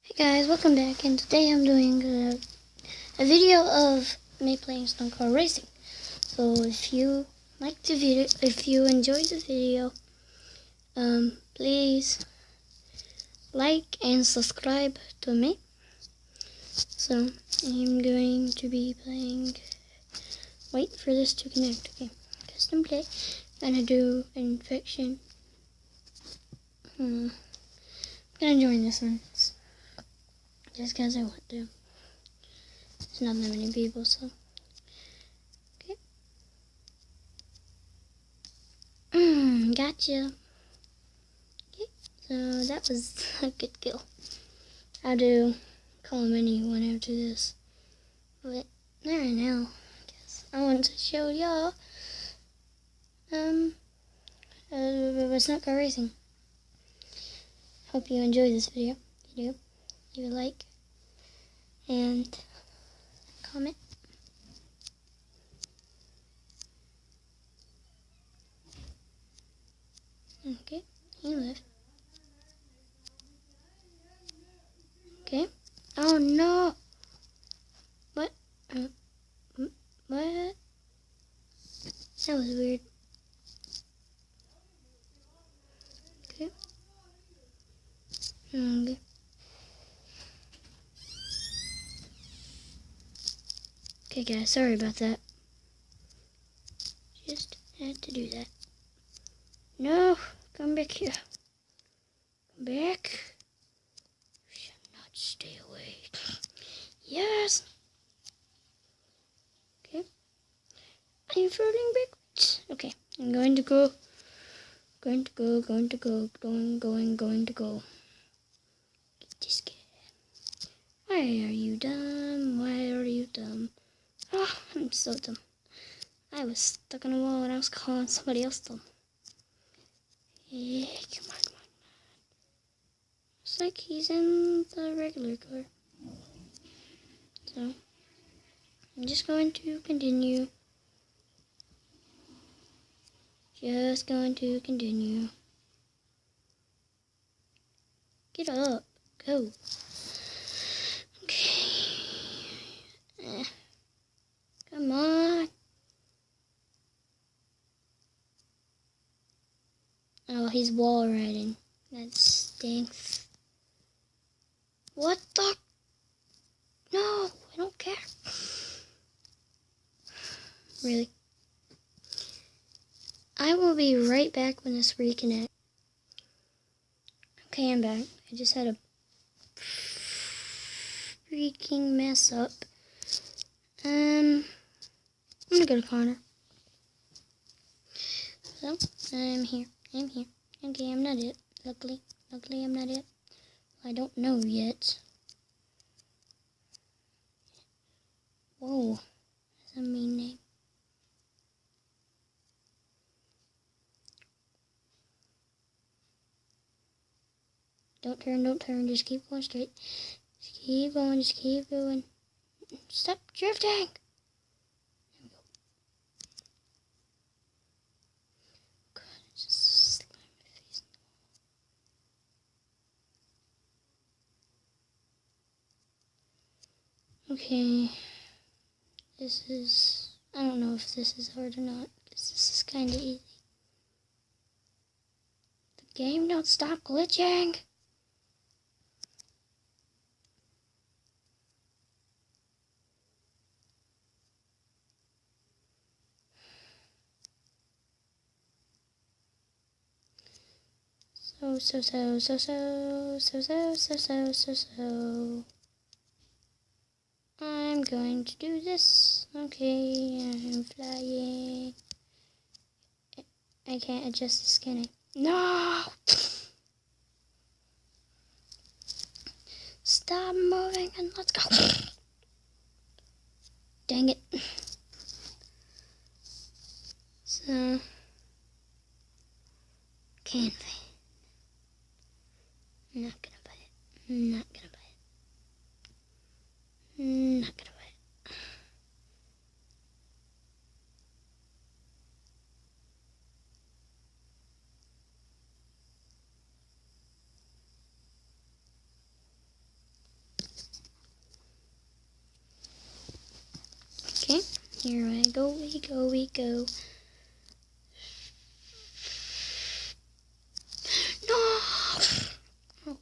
Hey guys, welcome back, and today I'm doing a video of me playing stunt car racing. So if you like the video, if you enjoyed the video, please like and subscribe to me. So I'm going to be playing. Wait for this to connect. Okay, custom play. Gonna do infection. I'm gonna join this one. Just because I want to. There's not that many people, so. Okay. Gotcha. Okay, so that was a good kill. I'll do call him anyone after this. But, there now. I guess I want to show y'all, stunt car racing. Hope you enjoy this video. If you do, leave a like and comment. Okay, he left. Okay. Oh no! What? What? That was weird. Okay. Okay. Okay guys, sorry about that. Just had to do that. No! Come back here. Come back. You shall not stay away. Yes! Okay. I'm falling backwards. Okay. I'm going to go. Going to go. Going to go. Get this guy. Why are you dumb? Why are you dumb? Oh, I'm so dumb. I was stuck on a wall and I was calling somebody else dumb. Yeah, come on. Looks like he's in the regular car. So, I'm just going to continue. Just going to continue. Get up. Go. Okay. Come on. Oh, he's wall riding. That stinks. What the? No, I don't care. Really? I will be right back when this reconnects. Okay, I'm back. I just had a freaking mess up. I'm gonna go to Connor. So, I'm here. Okay, I'm not it. Luckily, I'm not it. I don't know yet. Whoa, that's a mean name. Don't turn, just keep going straight. Just keep going. Stop drifting! There we go. God, I just slammed my face in the wall. Okay. This is... I don't know if this is hard or not, because this is kind of easy. The game don't stop glitching! So. I'm going to do this. Okay, I'm flying. I can't adjust the skinning. No! Stop moving and let's go. Dang it. So, can't fight. Not gonna buy it. Not gonna buy it. Not gonna buy it. Here I go, we go, we go. No! Oh.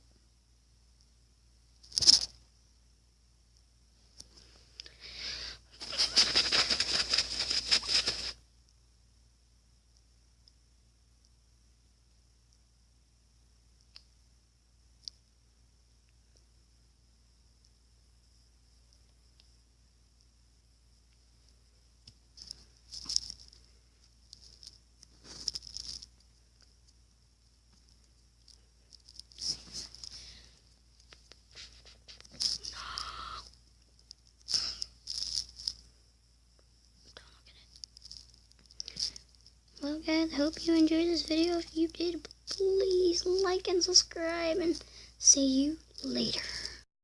Well guys, hope you enjoyed this video. If you did, please like and subscribe, and see you later.